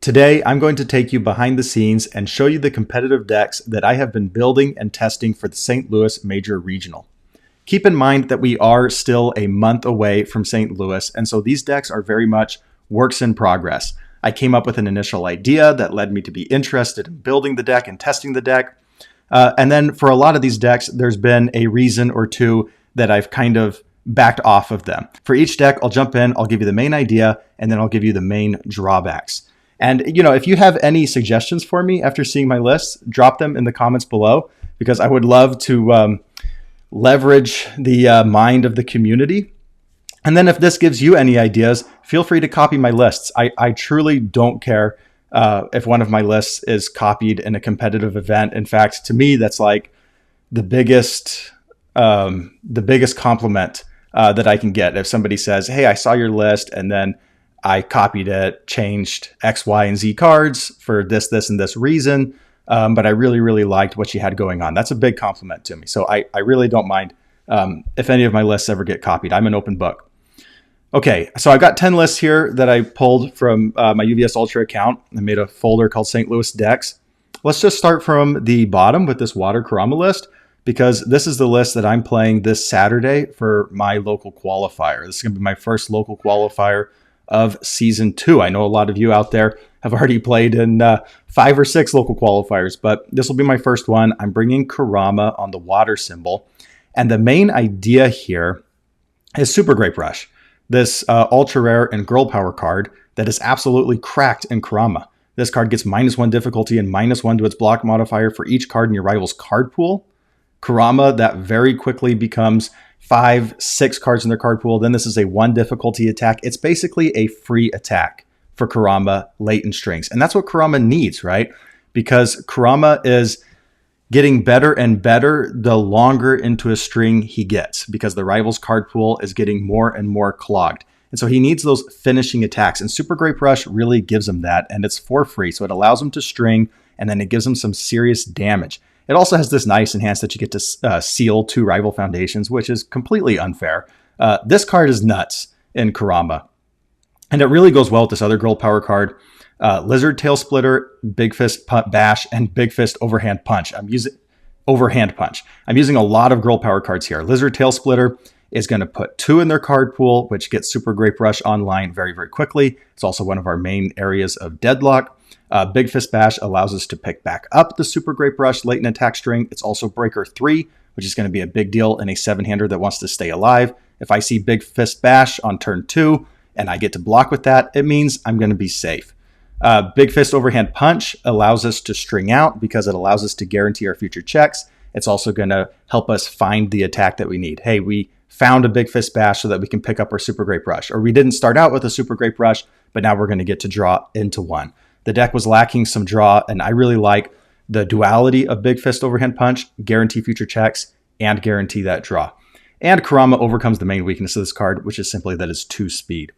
Today, I'm going to take you behind the scenes and show you the competitive decks that I have been building and testing for the St. Louis Major Regional. Keep in mind that we are still a month away from St. Louis, and so these decks are very much works in progress. I came up with an initial idea that led me to be interested in building the deck and testing the deck. And then for a lot of these decks, there's been a reason or two that I've kind of backed off of them. For each deck, I'll jump in, I'll give you the main idea, and then I'll give you the main drawbacks. And, if you have any suggestions for me after seeing my lists, drop them in the comments below, because I would love to leverage the mind of the community. And then if this gives you any ideas, feel free to copy my lists. I truly don't care if one of my lists is copied in a competitive event. In fact, to me, that's like the biggest compliment that I can get. If somebody says, "Hey, I saw your list," and then I copied it, changed X, Y, and Z cards for this, and this reason. But I really, really liked what you had going on. That's a big compliment to me. So I really don't mind if any of my lists ever get copied. I'm an open book. Okay, so I've got 10 lists here that I pulled from my UVS Ultra account. I made a folder called St. Louis Decks. Let's just start from the bottom with this Water Kurama list, because this is the list that I'm playing this Saturday for my local qualifier. This is going to be my first local qualifier of season 2. I know a lot of you out there have already played in 5 or 6 local qualifiers, but this will be my first one. I'm bringing Kurama on the water symbol. And the main idea here is Super Grape Rush, this ultra rare and girl power card that is absolutely cracked in Kurama. This card gets -1 difficulty and -1 to its block modifier for each card in your rival's card pool. Kurama, that very quickly becomes 5, 6 cards in their card pool. Then this is a 1 difficulty attack. It's basically a free attack for Kurama late in strings. And that's what Kurama needs, right? Because Kurama is getting better and better the longer into a string he gets, because the rival's card pool is getting more and more clogged. And so he needs those finishing attacks. And Super Grape Rush really gives him that. And it's for free. So it allows him to string, and then it gives him some serious damage. It also has this nice enhance that you get to seal 2 rival foundations, which is completely unfair. This card is nuts in Kurama. And it really goes well with this other girl power card, Lizard Tail Splitter, Big Fist Bash, and Big Fist Overhand Punch. I'm using a lot of girl power cards here. Lizard Tail Splitter is going to put 2 in their card pool, which gets Super Grape Rush online very, very quickly. It's also one of our main areas of deadlock. Big Fist Bash allows us to pick back up the Super Grape Rush late in attack string. It's also Breaker 3, which is going to be a big deal in a 7-hander that wants to stay alive. If I see Big Fist Bash on turn 2 and I get to block with that, it means I'm going to be safe. Big Fist Overhand Punch allows us to string out because it allows us to guarantee our future checks. It's also going to help us find the attack that we need. Hey, we found a Big Fist Bash so that we can pick up our Super Grape Rush. Or we didn't start out with a Super Grape Rush, but now we're going to get to draw into one. The deck was lacking some draw, and I really like the duality of Big Fist Overhand Punch, guarantee future checks, and guarantee that draw. And Kurama overcomes the main weakness of this card, which is simply that it's 2 speed.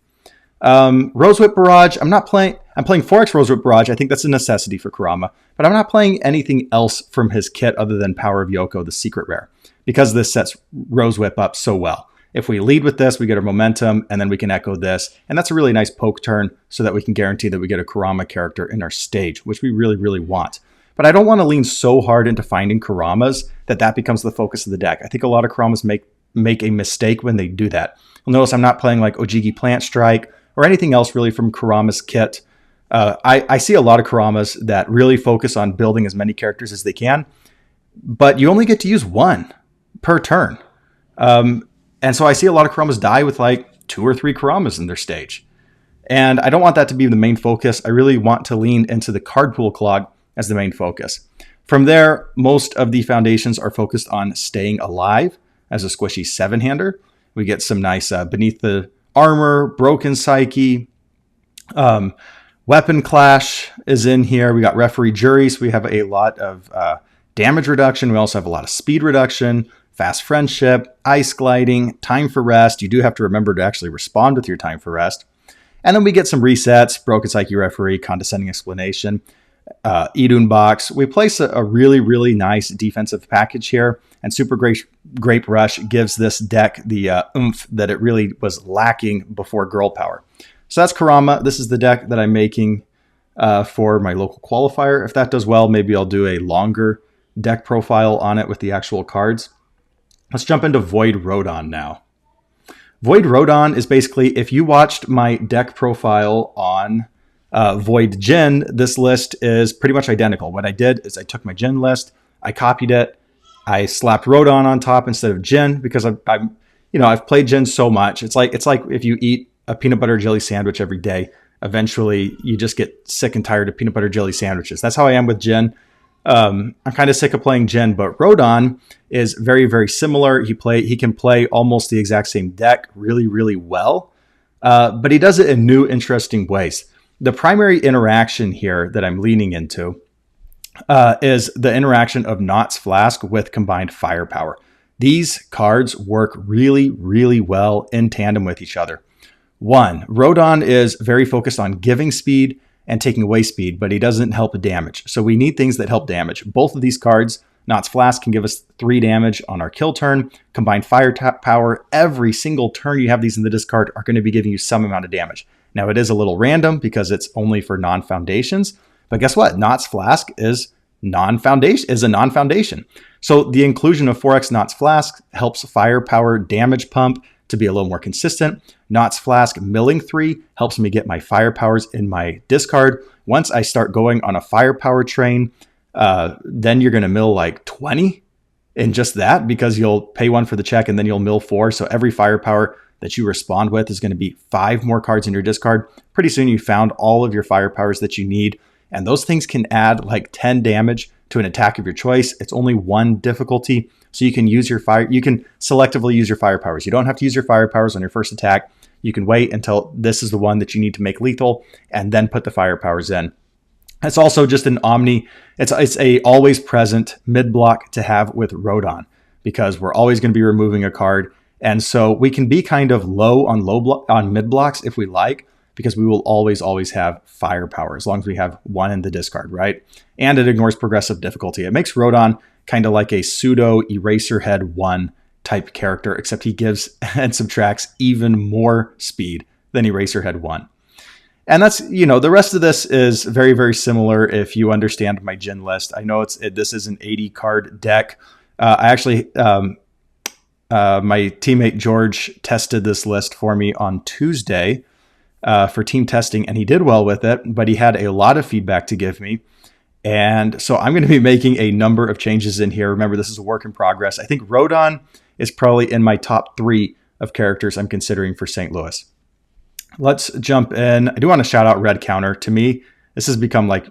Rosewhip Barrage, I'm playing 4X Rosewhip Barrage. I think that's a necessity for Kurama, but I'm not playing anything else from his kit other than Power of Yoko, the secret rare, because this sets Rosewhip up so well. If we lead with this, we get our momentum, and then we can echo this. And that's a really nice poke turn so that we can guarantee that we get a Kurama character in our stage, which we really, really want. But I don't want to lean so hard into finding Kuramas that becomes the focus of the deck. I think a lot of Kuramas make a mistake when they do that. You'll notice I'm not playing like Ojigi Plant Strike or anything else really from Kurama's kit. I see a lot of Kuramas that really focus on building as many characters as they can, but you only get to use 1 per turn. And so I see a lot of Kuramas die with like 2 or 3 Kuramas in their stage. And I don't want that to be the main focus. I really want to lean into the card pool clog as the main focus. From there, most of the foundations are focused on staying alive as a squishy 7-hander. We get some nice Beneath the Armor, Broken Psyche, Weapon Clash is in here. We got Referee Jury, so we have a lot of damage reduction. We also have a lot of speed reduction, Fast Friendship, Ice Gliding, Time for Rest. You do have to remember to actually respond with your Time for Rest. And then we get some resets, Broken Psyche Referee, Condescending Explanation, Idun Box. We place a really, really nice defensive package here, and Super Grape Rush gives this deck the oomph that it really was lacking before Girl Power. So that's Kurama. This is the deck that I'm making for my local qualifier. If that does well, maybe I'll do a longer deck profile on it with the actual cards. Let's jump into Void Rodan now. Void Rodan is basically, if you watched my deck profile on Void Jin, this list is pretty much identical. What I did is I took my Jin list, I copied it, I slapped Rodan on top instead of Jin because I've played Jin so much. It's like if you eat a peanut butter jelly sandwich every day, eventually you just get sick and tired of peanut butter jelly sandwiches. That's how I am with Jin. I'm kind of sick of playing Jin, but Rodan is very, very similar. He can play almost the exact same deck really, really well, but he does it in new, interesting ways. The primary interaction here that I'm leaning into is the interaction of Knott's Flask with combined firepower. These cards work really, really well in tandem with each other. One, Rodan is very focused on giving speed and taking away speed, but he doesn't help damage. So we need things that help damage. Both of these cards, Knott's Flask can give us 3 damage on our kill turn. Combined firepower, every single turn you have these in the discard are going to be giving you some amount of damage. Now it is a little random because it's only for non-foundations, but guess what? Knott's Flask is a non-foundation. So the inclusion of 4x Knott's Flask helps firepower damage pump to be a little more consistent. Knott's Flask milling 3 helps me get my firepowers in my discard. Once I start going on a firepower train, then you're going to mill like 20 in just that because you'll pay 1 for the check and then you'll mill 4. So every firepower that you respond with is going to be 5 more cards in your discard. Pretty soon you found all of your firepowers that you need. And those things can add like 10 damage to an attack of your choice. It's only 1 difficulty. So you can use you can selectively use your firepowers. You don't have to use your firepowers on your first attack. You can wait until this is the one that you need to make lethal and then put the firepowers in. It's also just an omni. It's a always present mid block to have with Rodan because we're always going to be removing a card. And so we can be kind of low on mid blocks if we like, because we will always have firepower as long as we have 1 in the discard, right? And it ignores progressive difficulty. It makes Rodan kind of like a pseudo Eraserhead 1 type character, except he gives and subtracts even more speed than Eraserhead 1. And that's, the rest of this is very, very similar if you understand my Jin list. I know this is an 80 card deck. My teammate George tested this list for me on Tuesday for team testing, and he did well with it, but he had a lot of feedback to give me. And so I'm going to be making a number of changes in here. Remember, this is a work in progress. I think Rodan is probably in my top 3 of characters I'm considering for St. Louis. Let's jump in. I do want to shout out Red Counter. To me, this has become like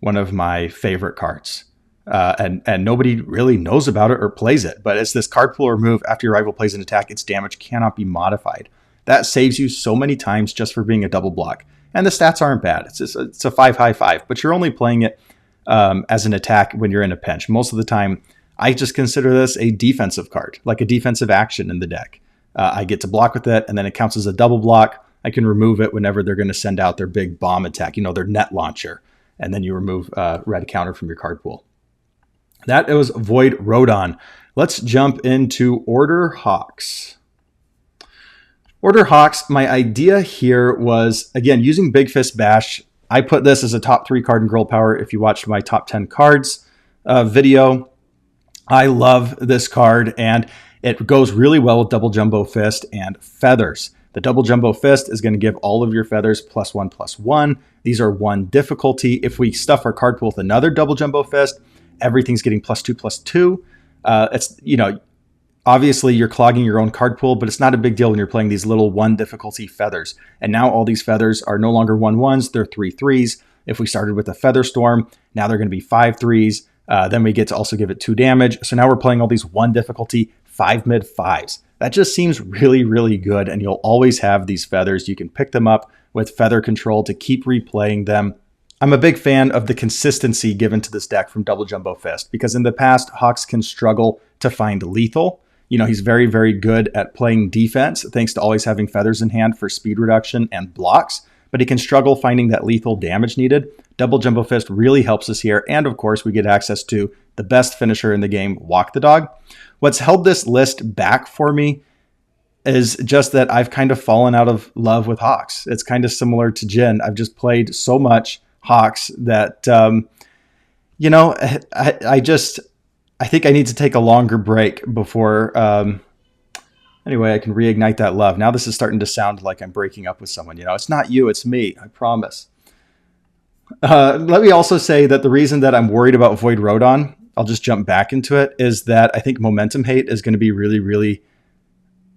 one of my favorite cards. And nobody really knows about it or plays it, but it's this card pool remove after your rival plays an attack. Its damage cannot be modified. That saves you so many times just for being a double block. And the stats aren't bad. It's a 5 high 5, but you're only playing it as an attack when you're in a pinch. Most of the time, I just consider this a defensive card, like a defensive action in the deck. I get to block with it, and then it counts as a double block. I can remove it whenever they're going to send out their big bomb attack, their net launcher, and then you remove Red Counter from your card pool. That was Void Rodan. Let's jump into Order Hawks. Order Hawks, my idea here was, again, using Big Fist Bash. I put this as a top 3 card in Girl Power. If you watched my top 10 cards video, I love this card, and it goes really well with Double Jumbo Fist and Feathers. The Double Jumbo Fist is going to give all of your feathers +1/+1. These are 1 difficulty. If we stuff our card pool with another Double Jumbo Fist, everything's getting +2/+2. Obviously you're clogging your own card pool, but it's not a big deal when you're playing these little 1 difficulty feathers. And now all these feathers are no longer 1/1s, they're 3/3s. If we started with a Feather Storm, now they're going to be 5/3s. Then we get to also give it 2 damage. So now we're playing all these 1 difficulty 5 mid 5s. That just seems really, really good. And you'll always have these feathers. You can pick them up with feather control to keep replaying them. I'm a big fan of the consistency given to this deck from Double Jumbo Fist, because in the past, Hawks can struggle to find lethal. He's very, very good at playing defense, thanks to always having feathers in hand for speed reduction and blocks, but he can struggle finding that lethal damage needed. Double Jumbo Fist really helps us here, and of course, we get access to the best finisher in the game, Walk the Dog. What's held this list back for me is just that I've kind of fallen out of love with Hawks. It's kind of similar to Jin. I've just played so much Hawks that, I think I need to take a longer break before, anyway, I can reignite that love. Now this is starting to sound like I'm breaking up with someone. It's not you, it's me, I promise. Let me also say that the reason that I'm worried about Void Rodan, I'll just jump back into it, is that I think momentum hate is going to be really, really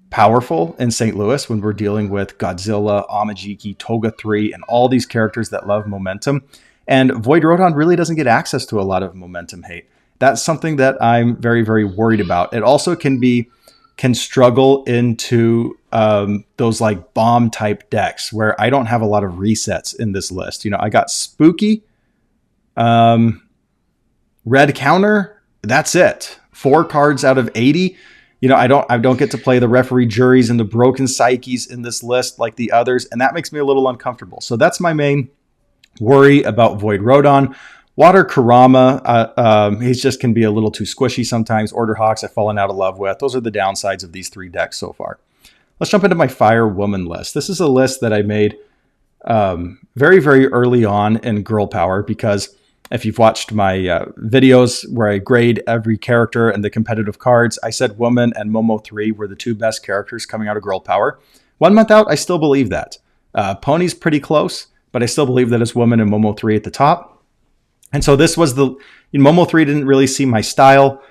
powerful in St. Louis when we're dealing with Godzilla, Amajiki, Toga 3, and all these characters that love momentum. And Void Rodan really doesn't get access to a lot of momentum hate. That's something that I'm very, very worried about. It also can struggle into those like bomb type decks where I don't have a lot of resets in this list. I got Spooky, Red Counter. That's it. 4 cards out of 80. I don't get to play the Referee Juries and the Broken Psyches in this list like the others, and that makes me a little uncomfortable. So that's my main worry about Void Rodan. Water Kurama, he just can be a little too squishy sometimes. Order Hawks I've fallen out of love with. Those are the downsides of these 3 decks so far. Let's jump into my Fire Woman list. This is a list that I made very, very early on in Girl Power, because if you've watched my videos where I grade every character and the competitive cards, I said Woman and Momo 3 were the 2 best characters coming out of Girl Power. 1 month out, I still believe that. Pony's pretty close, but I still believe that it's Woman and Momo 3 at the top. And so this was Momo 3 didn't really see my style.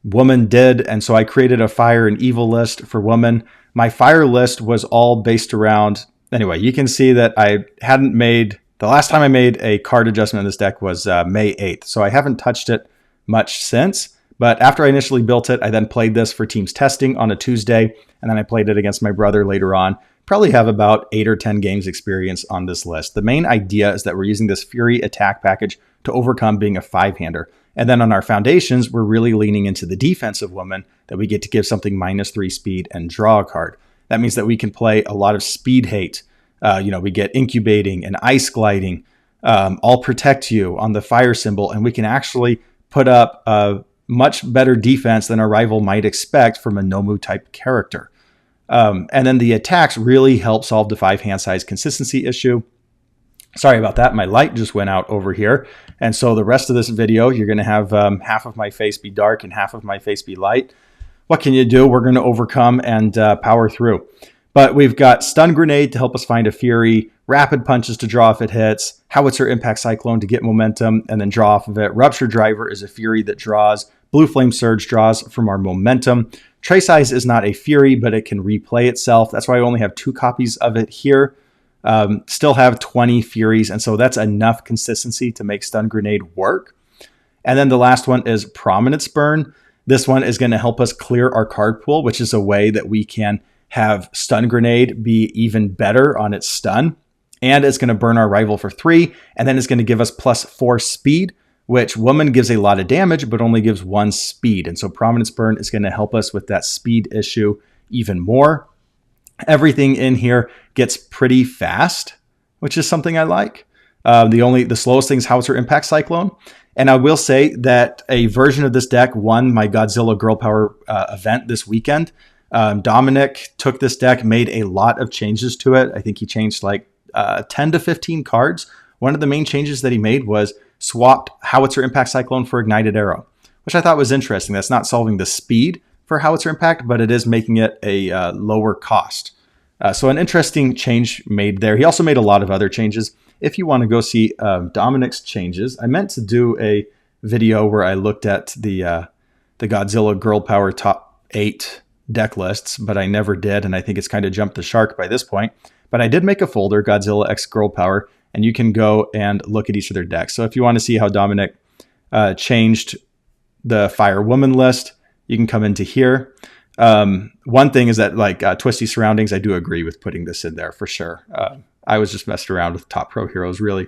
Woman did. And so I created a Fire and Evil list for Woman. My Fire list was all based around, anyway, you can see that I hadn't made, the last time I made a card adjustment in this deck was May 8th. So I haven't touched it much since. But after I initially built it, I then played this for teams testing on a Tuesday. And then I played it against my brother later on. Probably have about 8 or 10 games experience on this list. The main idea is that we're using this Fury attack package to overcome being a 5-hander. And then on our foundations, we're really leaning into the defensive Woman that we get to give something -3 speed and draw a card. That means that we can play a lot of speed hate. We get Incubating and Ice Gliding, I'll Protect You on the Fire symbol, and we can actually put up a much better defense than our rival might expect from a Nomu type character. And then the attacks really help solve the 5 hand size consistency issue. Sorry about that. My light just went out over here. And so the rest of this video, you're going to have half of my face be dark and half of my face be light. What can you do? We're going to overcome and power through. But we've got Stun Grenade to help us find a Fury, Rapid Punches to draw if it hits, Howitzer Impact Cyclone to get momentum and then draw off of it. Rupture Driver is a Fury that draws. Blue Flame Surge draws from our momentum. Trace Eyes is not a Fury, but it can replay itself. That's why I only have 2 copies of it here. Still have 20 Furies, and so that's enough consistency to make Stun Grenade work. And then the last one is Prominence Burn. This one is going to help us clear our card pool, which is a way that we can have Stun Grenade be even better on its stun. And it's going to burn our rival for 3, and then it's going to give us +4 speed, which Woman gives a lot of damage, but only gives 1 speed. And so Prominence Burn is going to help us with that speed issue even more. Everything in here gets pretty fast, which is something I like. The slowest thing is Howitzer Impact Cyclone. And I will say that a version of this deck won my Godzilla Girl Power event this weekend. Dominic took this deck, made a lot of changes to it. I think he changed like 10 to 15 cards. One of the main changes that he made was swapped Howitzer Impact Cyclone for Ignited Arrow, which I thought was interesting. That's not solving the speed for Howitzer Impact, but it is making it a lower cost. So an interesting change made there. He also made a lot of other changes. If you want to go see Dominic's changes, I meant to do a video where I looked at the Godzilla Girl Power top 8 deck lists, but I never did, and I think it's kind of jumped the shark by this point. But I did make a folder, Godzilla X Girl Power, and you can go and look at each of their decks. So if you want to see how Dominic changed the Fire Woman list, you can come into here. One thing is that like Twisty Surroundings, I do agree with putting this in there for sure. I was just messing around with Top Pro Heroes, really.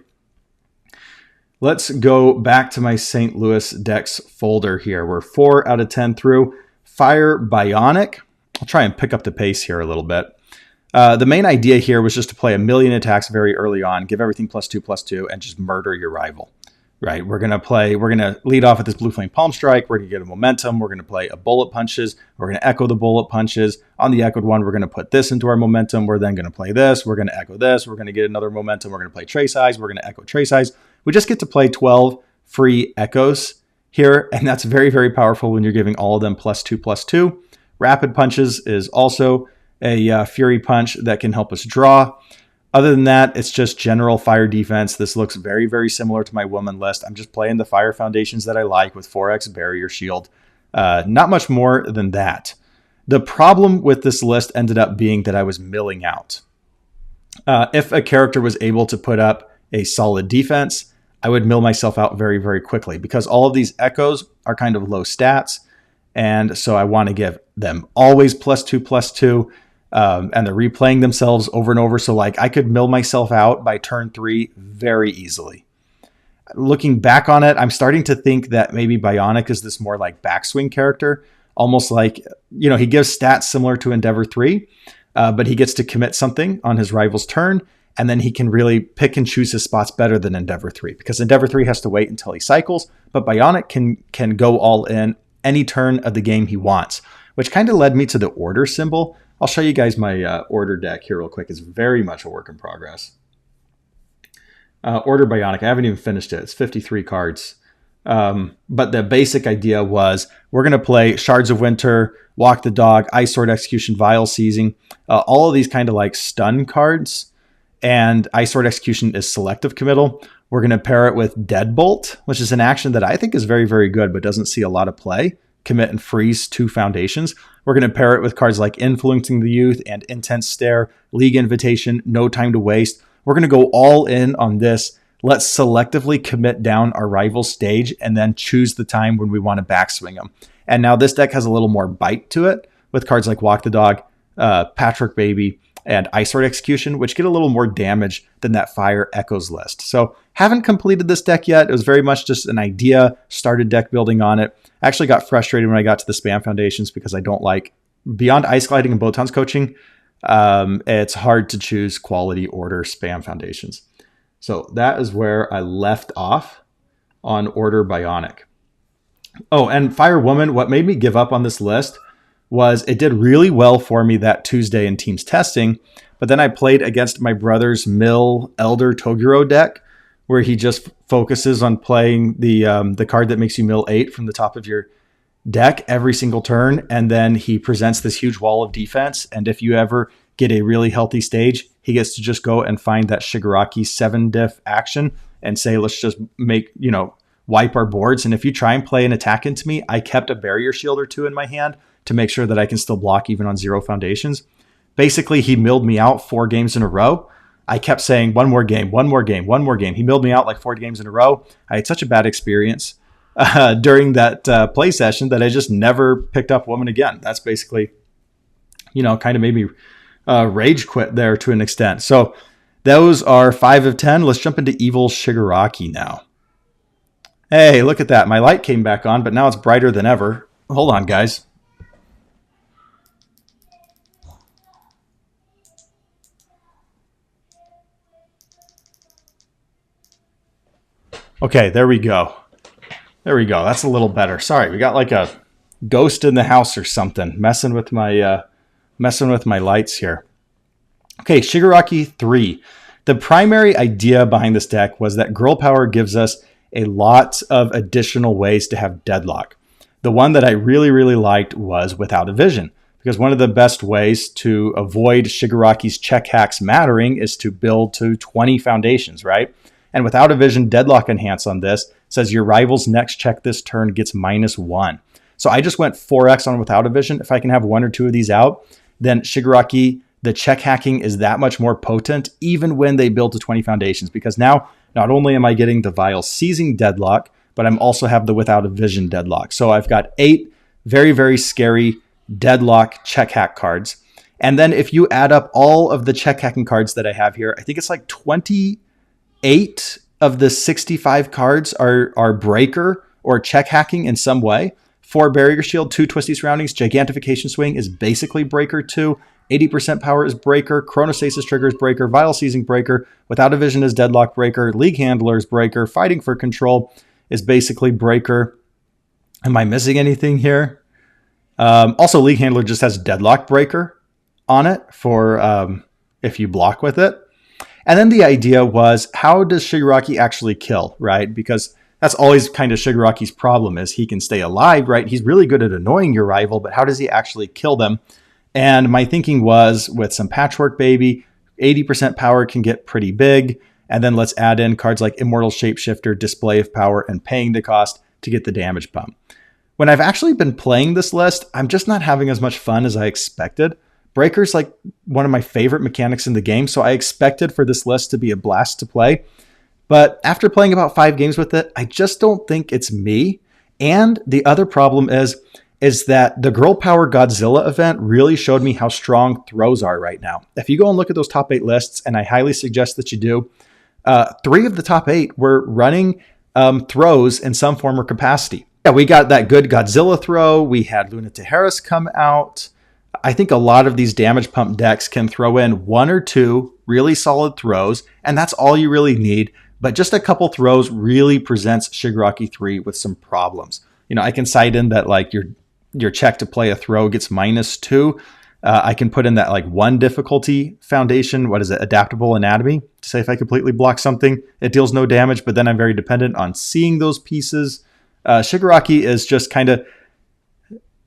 Let's go back to my St. Louis decks folder here. We're 4 out of 10 through. Fire Bionic. I'll try and pick up the pace here a little bit. The main idea here was just to play a million attacks very early on, give everything +2/+2, and just murder your rival. Right? We're going to lead off with this Blue Flame Palm Strike. We're going to get a momentum. We're going to play a Bullet Punches. We're going to echo the Bullet Punches. On the echoed one, we're going to put this into our momentum. We're then going to play this. We're going to echo this. We're going to get another momentum. We're going to play Trace Eyes. We're going to echo Trace Eyes. We just get to play 12 free echoes here, and that's very, very powerful when you're giving all of them +2/+2. Rapid Punches is also a Fury Punch that can help us draw. Other than that, it's just general fire defense. This looks very, very similar to my woman list. I'm just playing the fire foundations that I like with 4x barrier shield. Not much more than that. The problem with this list ended up being that I was milling out. If a character was able to put up a solid defense, I would mill myself out very, very quickly because all of these echoes are kind of low stats. And so I want to give them always +2/+2. And they're replaying themselves over and over. So like I could mill myself out by turn 3 very easily. Looking back on it, I'm starting to think that maybe Bionic is this more like backswing character, almost like, he gives stats similar to Endeavor 3, but he gets to commit something on his rival's turn. And then he can really pick and choose his spots better than Endeavor 3 because Endeavor 3 has to wait until he cycles, but Bionic can go all in any turn of the game he wants, which kind of led me to the order symbol. I'll show you guys my order deck here real quick. It's very much a work in progress. Order Bionic. I haven't even finished it. It's 53 cards. But the basic idea was we're going to play Shards of Winter, Walk the Dog, Ice Sword Execution, Vial Seizing, all of these kind of like stun cards. And Ice Sword Execution is selective committal. We're going to pair it with Deadbolt, which is an action that I think is very, very good, but doesn't see a lot of play. Commit and freeze 2 foundations. We're going to pair it with cards like Influencing the Youth and Intense Stare, League Invitation, No Time to Waste. We're going to go all in on this. Let's selectively commit down our rival stage and then choose the time when we want to backswing them. And now this deck has a little more bite to it with cards like Walk the Dog, Patrick Baby, and Ice Sword Execution, which get a little more damage than that Fire Echoes list. So haven't completed this deck yet. It was very much just an idea, started deck building on it. I actually got frustrated when I got to the spam foundations because I don't like, beyond Ice Gliding and Botan's coaching, it's hard to choose quality order spam foundations. So that is where I left off on Order Bionic. Oh, and Fire Woman, what made me give up on this list was it did really well for me that Tuesday in teams testing, but then I played against my brother's Mill Elder Toguro deck, where he just focuses on playing the card that makes you mill 8 from the top of your deck every single turn, and then he presents this huge wall of defense, and if you ever get a really healthy stage, he gets to just go and find that Shigaraki 7-diff action and say, let's just wipe our boards. And if you try and play an attack into me, I kept a barrier shield or 2 in my hand to make sure that I can still block even on 0 foundations. Basically, he milled me out 4 games in a row. I kept saying, one more game, one more game, one more game. He milled me out like 4 games in a row. I had such a bad experience during that play session that I just never picked up Woman again. That's basically, kind of made me rage quit there to an extent. So those are 5 of 10. Let's jump into Evil Shigaraki now. Hey, look at that. My light came back on, but now it's brighter than ever. Hold on, guys. Okay, there we go. There we go. That's a little better. Sorry, we got like a ghost in the house or something messing with my lights here. Okay, Shigaraki 3. The primary idea behind this deck was that Girl Power gives us a lot of additional ways to have Deadlock. The one that I really, really liked was Without a Vision, because one of the best ways to avoid Shigaraki's check hacks mattering is to build to 20 foundations, right? And Without a Vision, Deadlock Enhance on this says your rival's next check this turn gets -1. So I just went 4x on Without a Vision. If I can have 1 or 2 of these out, then Shigaraki, the check hacking is that much more potent, even when they build to 20 foundations, because now not only am I getting the Vial Seizing Deadlock, but I'm also have the Without a Vision Deadlock. So I've got 8 very, very scary Deadlock check hack cards. And then if you add up all of the check hacking cards that I have here, I think it's like 28 of the 65 cards are breaker or check hacking in some way. 4 Barrier Shield, 2 Twisty Surroundings, Gigantification Swing is basically breaker 2. 80% power is breaker, Chronostasis Trigger is breaker, Vial Seizing breaker, Without a Vision is Deadlock breaker, League Handler is breaker, Fighting for Control is basically breaker. Am I missing anything here? Also, League Handler just has Deadlock breaker on it for if you block with it. And then the idea was, how does Shigaraki actually kill, right? Because that's always kind of Shigaraki's problem, is he can stay alive, right? He's really good at annoying your rival, but how does he actually kill them? And my thinking was, with some Patchwork Baby, 80% power can get pretty big. And then let's add in cards like Immortal Shapeshifter, Display of Power, and Paying the Cost to get the damage bump. When I've actually been playing this list, I'm just not having as much fun as I expected. Breaker's like one of my favorite mechanics in the game, so I expected for this list to be a blast to play. But after playing about 5 games with it, I just don't think it's me. And the other problem is that the Girl Power Godzilla event really showed me how strong throws are right now. If you go and look at those top 8 lists, and I highly suggest that you do, 3 of the top 8 were running throws in some form or capacity. Yeah, we got that good Godzilla throw. We had Luna Tejaris come out. I think a lot of these damage pump decks can throw in 1 or 2 really solid throws, and that's all you really need. But just a couple throws really presents Shigaraki 3 with some problems. I can cite in that like your check to play a throw gets -2. I can put in that like 1 difficulty foundation. What is it? Adaptable Anatomy, to say if I completely block something, it deals no damage, but then I'm very dependent on seeing those pieces. Shigaraki is just kind of,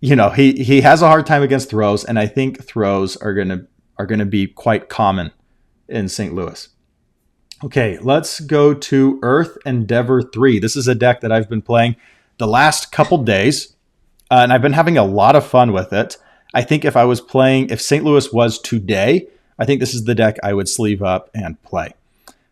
he has a hard time against throws, and I think throws are gonna be quite common in St. Louis. Okay, let's go to Earth Endeavor 3. This is a deck that I've been playing the last couple days, and I've been having a lot of fun with it. I think if St. Louis was today, I think this is the deck I would sleeve up and play.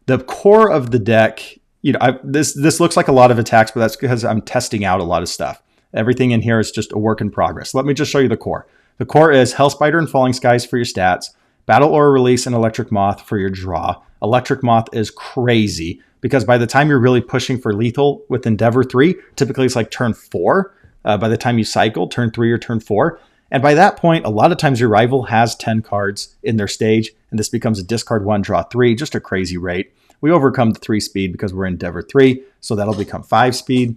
The core of the deck, this looks like a lot of attacks, but that's because I'm testing out a lot of stuff. Everything in here is just a work in progress. Let me just show you the core. The core is Hellspider and Falling Skies for your stats, Battle Aura Release and Electric Moth for your draw. Electric Moth is crazy because by the time you're really pushing for lethal with Endeavor 3, typically it's like turn 4. By the time you cycle, turn 3 or turn 4. And by that point, a lot of times your rival has 10 cards in their stage, and this becomes a discard 1, draw 3, just a crazy rate. We overcome the 3 speed because we're Endeavor 3, so that'll become 5 speed.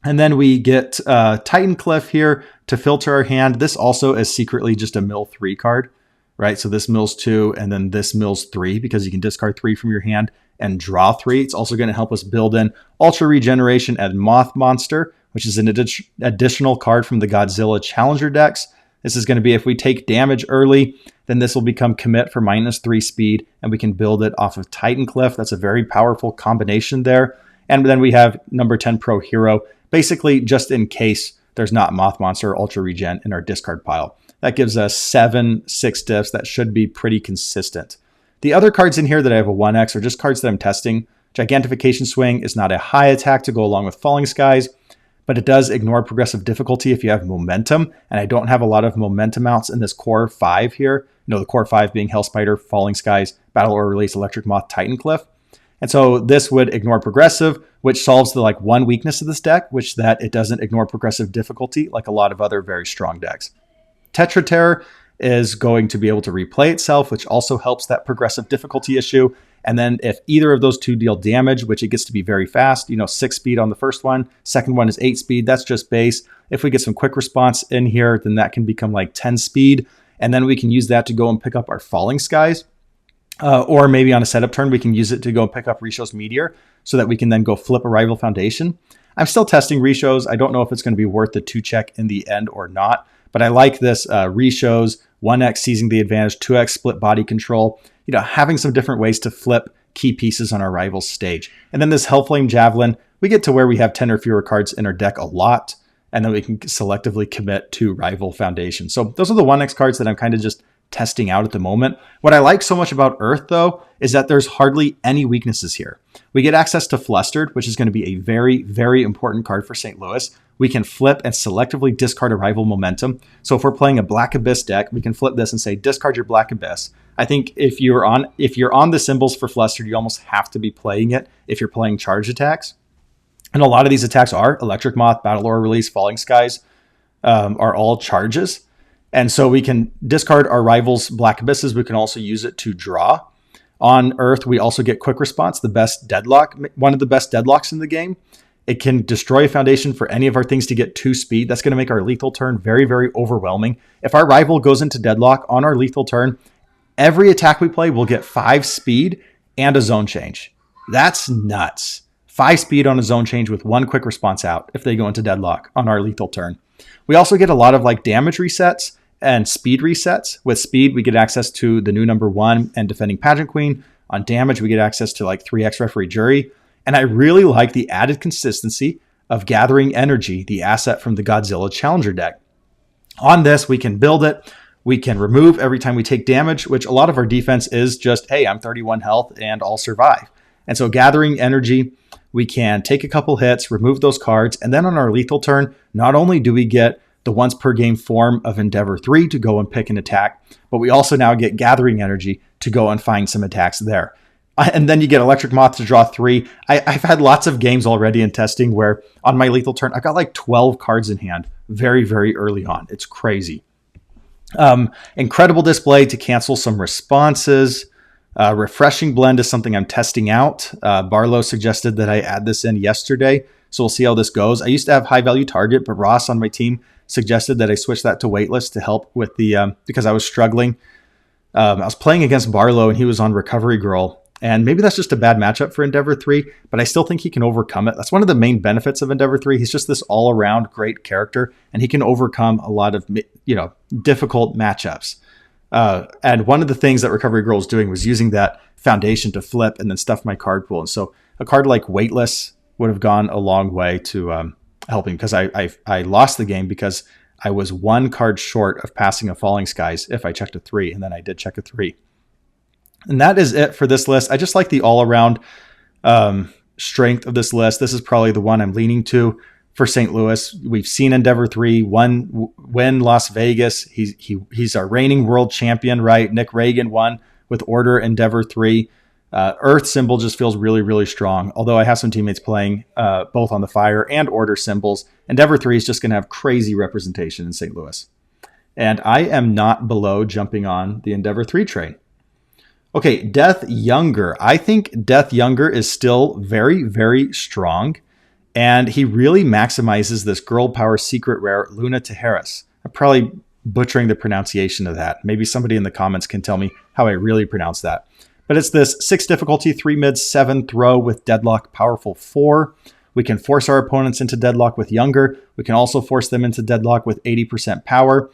And then we get Titan Cliff here to filter our hand. This also is secretly just a mill 3 card, right? So this mills 2, and then this mills 3 because you can discard 3 from your hand and draw 3. It's also going to help us build in Ultra Regeneration and Moth Monster, which is an additional card from the Godzilla Challenger decks. This is going to be if we take damage early, then this will become commit for -3 speed, and we can build it off of Titan Cliff. That's a very powerful combination there. And then we have number 10 Pro Hero, basically just in case there's not Moth Monster or Ultra Regen in our discard pile. That gives us 7 6 diffs that should be pretty consistent. The other cards in here that I have a 1x are just cards that I'm testing. Gigantification Swing is not a high attack to go along with Falling Skies, but it does ignore progressive difficulty if you have momentum, and I don't have a lot of momentum outs in this core 5 here. The core 5 being Hellspider, Falling Skies, Battle Aura Release, Electric Moth, Titan Cliff. And so this would ignore progressive, which solves the one weakness of this deck, which that it doesn't ignore progressive difficulty like a lot of other very strong decks. Tetra Terror is going to be able to replay itself, which also helps that progressive difficulty issue. And then if either of those two deal damage, which it gets to be very fast, 6 speed on the first one, second one is 8 speed, that's just base. If we get some quick response in here, then that can become like 10 speed. And then we can use that to go and pick up our Falling Skies. Or maybe on a setup turn, we can use it to go and pick up Risho's Meteor so that we can then go flip a rival foundation. I'm still testing Risho's. I don't know if it's going to be worth the 2 check in the end or not, but I like this Risho's 1x seizing the advantage, 2x split body control, having some different ways to flip key pieces on our rival's stage. And then this Hellflame Javelin, we get to where we have 10 or fewer cards in our deck a lot, and then we can selectively commit to rival foundation. So those are the 1x cards that I'm kind of just testing out at the moment. What I like so much about Earth, though, is that there's hardly any weaknesses here. We get access to Flustered, which is going to be a very, very important card for St. Louis. We can flip and selectively discard a rival momentum. So if we're playing a Black Abyss deck, we can flip this and say, discard your Black Abyss. I think if you're on the symbols for Flustered, you almost have to be playing it if you're playing charge attacks. And a lot of these attacks are Electric Moth, Battle Aura Release, Falling Skies, are all charges. And so we can discard our rival's Black Abysses. We can also use it to draw. On Earth, we also get Quick Response, one of the best deadlocks in the game. It can destroy a foundation for any of our things to get 2 speed. That's going to make our lethal turn very, very overwhelming. If our rival goes into deadlock on our lethal turn, every attack we play will get 5 speed, and a zone change. That's nuts. 5 speed on a zone change with 1 quick response out if they go into deadlock on our lethal turn. We also get a lot of like damage resets and speed resets. With speed, we get access to the new number 1 and defending pageant queen. On damage, we get access to like 3x referee jury. And I really like the added consistency of gathering energy, the asset from the Godzilla Challenger deck. On this, we can build it. We can remove every time we take damage, which a lot of our defense is just, hey, I'm 31 health and I'll survive. And so gathering energy, we can take a couple hits, remove those cards, and then on our lethal turn, not only do we get the once per game form of Endeavor 3 to go and pick an attack, but we also now get gathering energy to go and find some attacks there. And then you get Electric Moth to draw 3. I've had lots of games already in testing where on my lethal turn, I've got like 12 cards in hand very, very early on. It's crazy. Incredible Display to cancel some responses. Refreshing Blend is something I'm testing out. Barlow suggested that I add this in yesterday, so we'll see how this goes. I used to have High Value Target, but Ross on my team suggested that I switch that to Weightless to help with the because I was struggling. I was playing against Barlow and he was on Recovery Girl. And maybe that's just a bad matchup for Endeavor 3, but I still think he can overcome it. That's one of the main benefits of Endeavor 3. He's just this all-around great character, and he can overcome a lot of difficult matchups. And one of the things that Recovery Girl was doing was using that foundation to flip and then stuff my card pool. And so a card like Weightless would have gone a long way to helping, because I lost the game because I was 1 card short of passing a Falling Skies if I checked a 3, and then I did check a 3. And that is it for this list. I just like the all-around strength of this list. This is probably the one I'm leaning to for St. Louis. We've seen Endeavor 3 win Las Vegas. He's our reigning world champion, right? Nick Reagan won with Order Endeavor 3. Earth symbol just feels really, really strong. Although I have some teammates playing both on the Fire and Order symbols, Endeavor 3 is just going to have crazy representation in St. Louis. And I am not below jumping on the Endeavor 3 train. Okay, Death Younger. I think Death Younger is still very, very strong, and he really maximizes this girl power secret rare Luna Tejeras. I'm probably butchering the pronunciation of that. Maybe somebody in the comments can tell me how I really pronounce that. But it's this 6 difficulty, 3 mid, 7 throw with Deadlock Powerful 4. We can force our opponents into deadlock with Younger. We can also force them into deadlock with 80% power.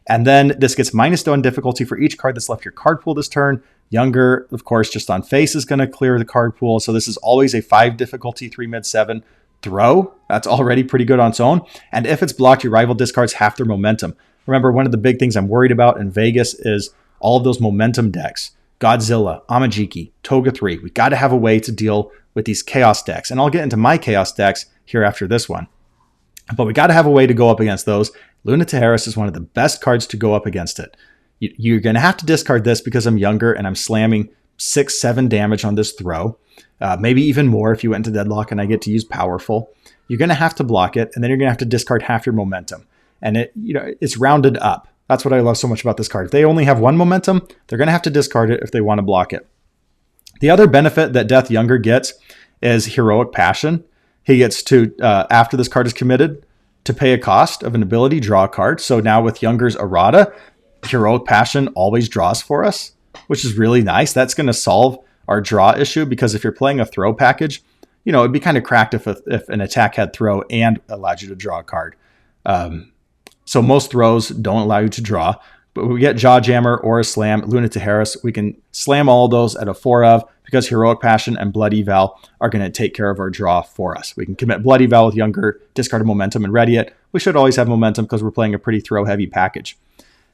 And then this gets -1 difficulty for each card that's left your card pool this turn. Younger, of course, just on face is going to clear the card pool. So this is always a 5 difficulty, 3 mid, 7 throw. That's already pretty good on its own. And if it's blocked, your rival discards half their momentum. Remember, one of the big things I'm worried about in Vegas is all of those momentum decks. Godzilla, Amajiki, Toga 3. We got to have a way to deal with these chaos decks. And I'll get into my chaos decks here after this one. But we got to have a way to go up against those. Luna Tejeras is one of the best cards to go up against it. You're going to have to discard this because I'm Younger and I'm slamming 6-7 damage on this throw. Maybe even more if you went into deadlock and I get to use Powerful. You're going to have to block it, and then you're going to have to discard half your momentum. And it's rounded up. That's what I love so much about this card. If they only have 1 momentum, they're going to have to discard it if they want to block it. The other benefit that Death Younger gets is Heroic Passion. He gets to, after this card is committed, to pay a cost of an ability, draw a card. So now with Younger's Errata, Heroic Passion always draws for us, which is really nice. That's going to solve our draw issue, because if you're playing a throw package, it'd be kind of cracked if an attack had throw and allowed you to draw a card. So most throws don't allow you to draw, but we get Jaw Jammer or a Slam, Luna Tejeras. We can slam all of those at a 4 of, because Heroic Passion and Blood Eval are going to take care of our draw for us. We can commit Blood Eval with Younger, discard a momentum, and ready it. We should always have momentum because we're playing a pretty throw-heavy package.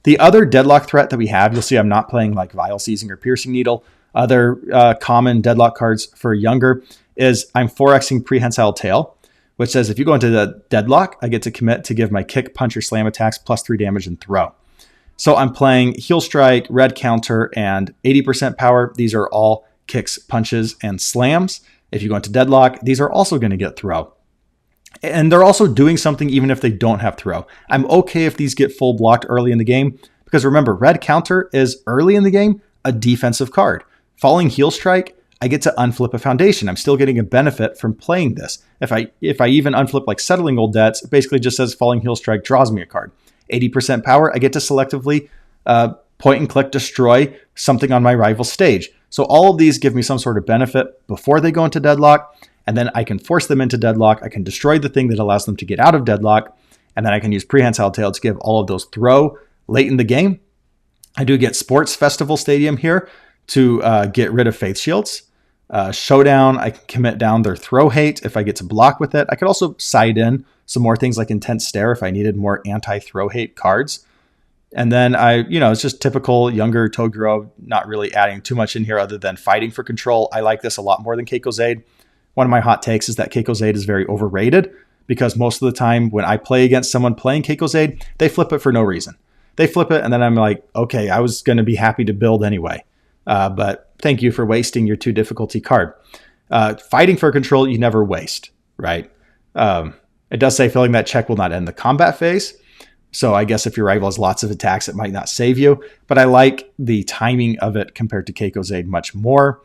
The other deadlock threat that we have, you'll see I'm not playing like Vile Seizing or Piercing Needle. Other common deadlock cards for Younger is I'm 4xing Prehensile Tail, which says if you go into the deadlock, I get to commit to give my kick, punch, or slam attacks +3 damage and throw. So I'm playing Heel Strike, Red Counter, and 80% power. These are all kicks, punches, and slams. If you go into deadlock, these are also going to get throw. And they're also doing something even if they don't have throw. I'm okay if these get full blocked early in the game, because remember, Red Counter is early in the game a defensive card. Following Heel Strike, I get to unflip a foundation. I'm still getting a benefit from playing this. If I even unflip like Settling Old Debts, it basically just says Falling Heel Strike draws me a card. 80% power, I get to selectively point and click destroy something on my rival stage. So all of these give me some sort of benefit before they go into deadlock, and then I can force them into deadlock. I can destroy the thing that allows them to get out of deadlock, and then I can use Prehensile Tail to give all of those throw late in the game. I do get Sports Festival Stadium here to get rid of Faith Shields. Showdown, I can commit down their throw hate if I get to block with it. I could also side in some more things like Intense Stare if I needed more anti-throw hate cards. And then it's just typical younger Toguro, not really adding too much in here other than fighting for control. I like this a lot more than Keiko's Aid. One of my hot takes is that Keiko's Aid is very overrated because most of the time when I play against someone playing Keiko's Aid, they flip it for no reason. They flip it and then I'm like, okay, I was going to be happy to build anyway. But thank you for wasting your 2 difficulty card. Fighting for control, you never waste, right? It does say filling that check will not end the combat phase. So I guess if your rival has lots of attacks, it might not save you. But I like the timing of it compared to Keiko's Aid much more.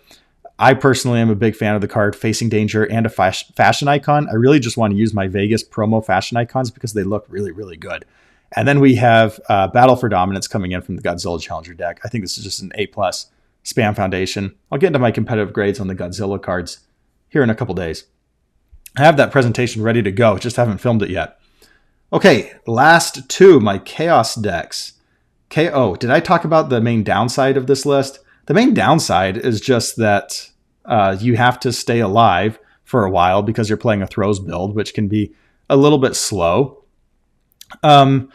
I personally am a big fan of the card Facing Danger and a fashion icon. I really just want to use my Vegas promo fashion icons because they look really, really good. And then we have Battle for Dominance coming in from the Godzilla Challenger deck. I think this is just an A+ spam foundation. I'll get into my competitive grades on the Godzilla cards here in a couple days. I have that presentation ready to go, just haven't filmed it yet. Okay, last 2, my Chaos decks. Did I talk about the main downside of this list? The main downside is just that you have to stay alive for a while because you're playing a throws build, which can be a little bit slow. That's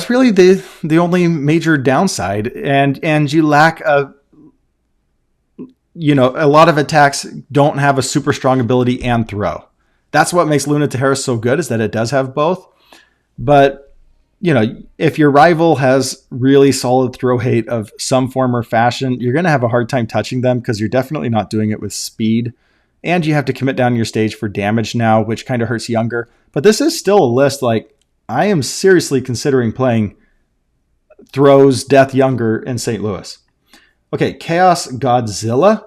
really the only major downside, and you lack a lot of attacks don't have a super strong ability and throw. That's what makes Luna Tehara so good, is that it does have both. But if your rival has really solid throw hate of some form or fashion, you're going to have a hard time touching them because you're definitely not doing it with speed. And you have to commit down your stage for damage now, which kind of hurts younger. But this is still a list like I am seriously considering playing throws Death Younger in St. Louis. Okay, Chaos Godzilla.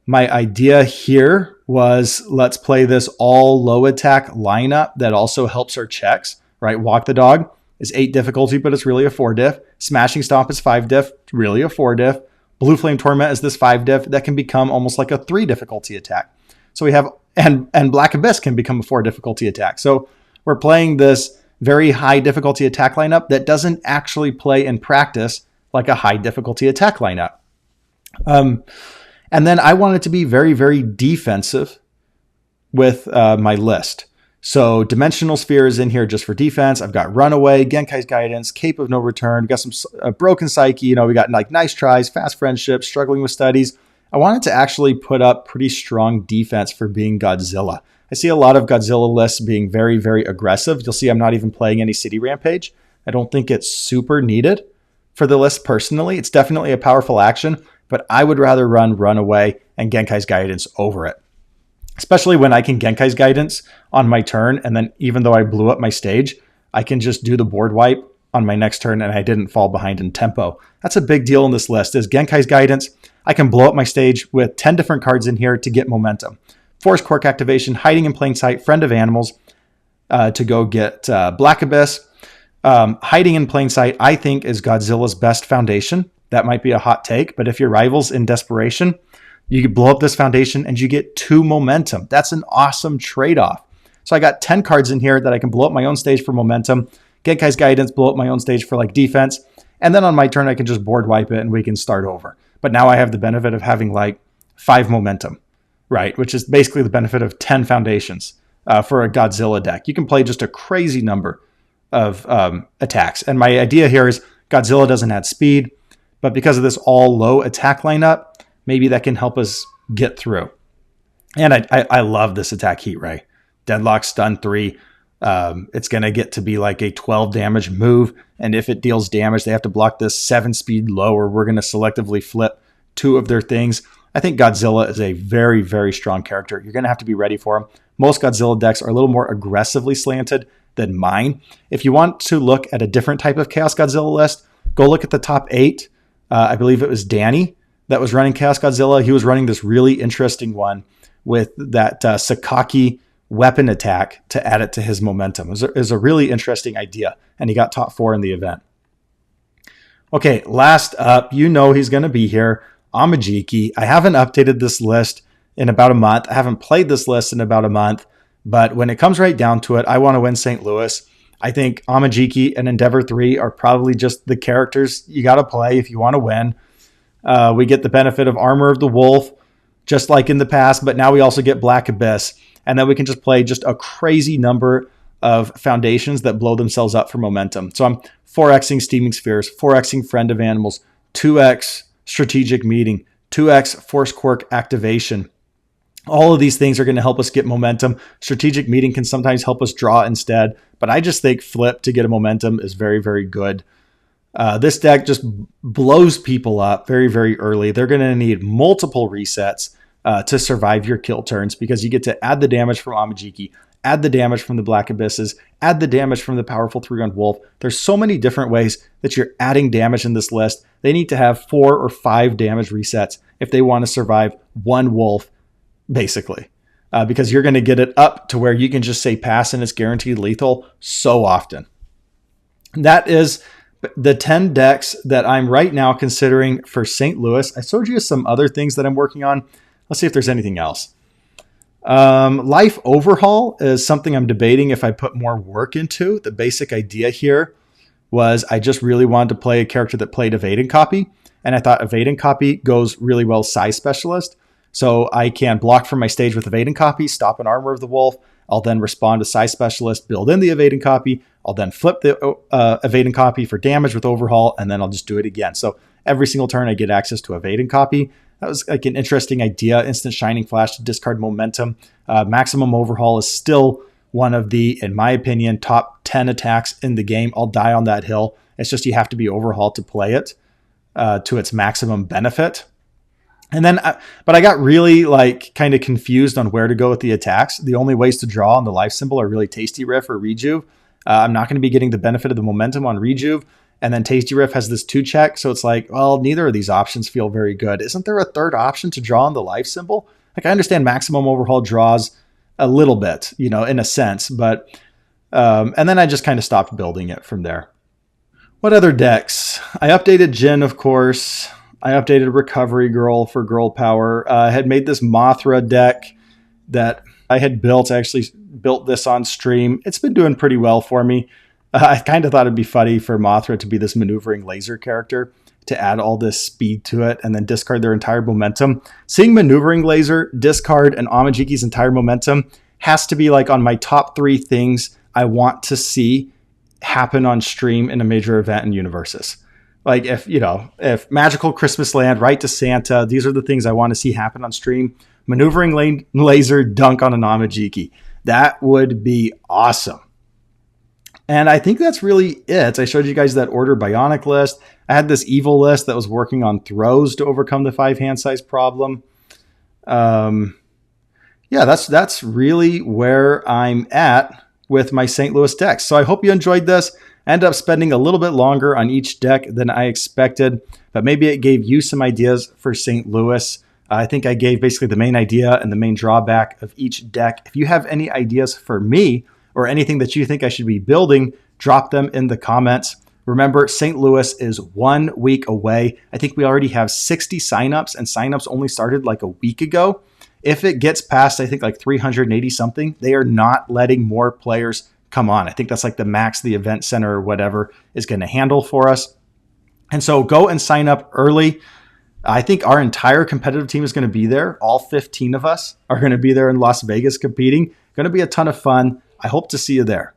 My idea here was let's play this all low attack lineup that also helps our checks, right? Walk the Dog is 8 difficulty, but it's really a 4 diff. Smashing Stomp is 5 diff, really a 4 diff. Blue Flame Torment is this 5 diff that can become almost like a 3 difficulty attack. So we have, and Black Abyss can become a 4 difficulty attack. So we're playing this very high difficulty attack lineup that doesn't actually play in practice like a high difficulty attack lineup. And then I wanted to be very, very defensive with my list. So Dimensional Sphere is in here just for defense. I've got Runaway, Genkai's Guidance, Cape of No Return. We got some Broken Psyche. We got like Nice Tries, Fast Friendship, Struggling with Studies. I wanted to actually put up pretty strong defense for being Godzilla. I see a lot of Godzilla lists being very, very aggressive. You'll see I'm not even playing any City Rampage. I don't think it's super needed for the list personally. It's definitely a powerful action, but I would rather run Runaway and Genkai's Guidance over it. Especially when I can Genkai's Guidance on my turn, and then even though I blew up my stage, I can just do the board wipe on my next turn and I didn't fall behind in tempo. That's a big deal in this list, is Genkai's Guidance. I can blow up my stage with 10 different cards in here to get momentum. Force Quirk Activation, Hiding in Plain Sight, Friend of Animals to go get Black Abyss. Hiding in Plain Sight, I think, is Godzilla's best foundation. That might be a hot take, but if your rival's in desperation, you can blow up this foundation and you get 2 momentum. That's an awesome trade-off. So I got 10 cards in here that I can blow up my own stage for momentum, Genkai's Guidance, blow up my own stage for like defense, and then on my turn I can just board wipe it and we can start over. But now I have the benefit of having like 5 momentum, right? Which is basically the benefit of 10 foundations for a Godzilla deck. You can play just a crazy number of attacks. And my idea here is Godzilla doesn't add speed, but because of this all low attack lineup, maybe that can help us get through. And I love this attack Heat Ray. Deadlock, stun 3. It's going to get to be like a 12 damage move. And if it deals damage, they have to block this 7 speed low, or we're going to selectively flip 2 of their things. I think Godzilla is a very, very strong character. You're going to have to be ready for him. Most Godzilla decks are a little more aggressively slanted than mine. If you want to look at a different type of Chaos Godzilla list, go look at the top 8. I believe it was Danny that was running Chaos Godzilla. He was running this really interesting one with that Sakaki weapon attack to add it to his momentum. It was a really interesting idea, and he got top 4 in the event. Okay, last up, he's going to be here. Amajiki. I haven't updated this list in about a month. I haven't played this list in about a month. But when it comes right down to it, I want to win St. Louis. I think Amajiki and Endeavor 3 are probably just the characters you got to play if you want to win. We get the benefit of Armor of the Wolf, just like in the past, but now we also get Black Abyss. And then we can just play just a crazy number of foundations that blow themselves up for momentum. So I'm 4xing Steaming Spheres, 4xing Friend of Animals, 2x Strategic Meeting, 2x Force Quirk Activation. All of these things are going to help us get momentum. Strategic Meeting can sometimes help us draw instead, but I just think Flip to get a momentum is very, very good. This deck just blows people up very, very early. They're going to need multiple resets to survive your kill turns because you get to add the damage from Amajiki, add the damage from the Black Abysses, add the damage from the powerful 3-1 Wolf. There's so many different ways that you're adding damage in this list. They need to have 4 or 5 damage resets if they want to survive one Wolf, basically. Because you're going to get it up to where you can just say pass and it's guaranteed lethal so often. That is the 10 decks that I'm right now considering for St. Louis. I showed you some other things that I'm working on. Let's see if there's anything else. Life Overhaul is something I'm debating if I put more work into. The basic idea here was I just really wanted to play a character that played Evade and Copy. And I thought Evade and Copy goes really well Size Specialist. So I can block from my stage with Evade and Copy, stop an Armor of the Wolf. I'll then respond to Size Specialist, build in the Evade and Copy. I'll then flip the Evade and Copy for damage with Overhaul, and then I'll just do it again. So every single turn I get access to Evade and Copy. That was like an interesting idea. Instant Shining Flash to discard momentum. Maximum Overhaul is still one of the, in my opinion, top 10 attacks in the game. I'll die on that hill. It's just you have to be Overhauled to play it to its maximum benefit. And then, but I got really kind of confused on where to go with the attacks. The only ways to draw on the life symbol are really Tasty Riff or Rejuve. I'm not going to be getting the benefit of the momentum on Rejuve. And then Tasty Riff has this 2-check. So it's like, well, neither of these options feel very good. Isn't there a third option to draw on the life symbol? I understand Maximum Overhaul draws a little bit, in a sense. But, and then I just kind of stopped building it from there. What other decks? I updated Jin, of course. I updated Recovery Girl for Girl Power. I had made this Mothra deck that I had built. I actually built this on stream. It's been doing pretty well for me. I kind of thought it'd be funny for Mothra to be this maneuvering laser character to add all this speed to it and then discard their entire momentum. Seeing maneuvering laser, discard, and Amajiki's entire momentum has to be on my top 3 things I want to see happen on stream in a major event in Universes. If Magical Christmas Land, Right to Santa, these are the things I want to see happen on stream. Maneuvering laser, dunk on an Amajiki. That would be awesome. And I think that's really it. I showed you guys that Order Bionic list. I had this evil list that was working on throws to overcome the 5 hand size problem. That's really where I'm at with my St. Louis decks. So I hope you enjoyed this. I ended up spending a little bit longer on each deck than I expected, but maybe it gave you some ideas for St. Louis. I think I gave basically the main idea and the main drawback of each deck. If you have any ideas for me or anything that you think I should be building, drop them in the comments. Remember, St. Louis is 1 week away. I think we already have 60 signups, and signups only started a week ago. If it gets past, I think 380 something, they are not letting more players come on. I think that's the max the event center or whatever is going to handle for us. And so go and sign up early. I think our entire competitive team is going to be there. All 15 of us are going to be there in Las Vegas competing. Going to be a ton of fun. I hope to see you there.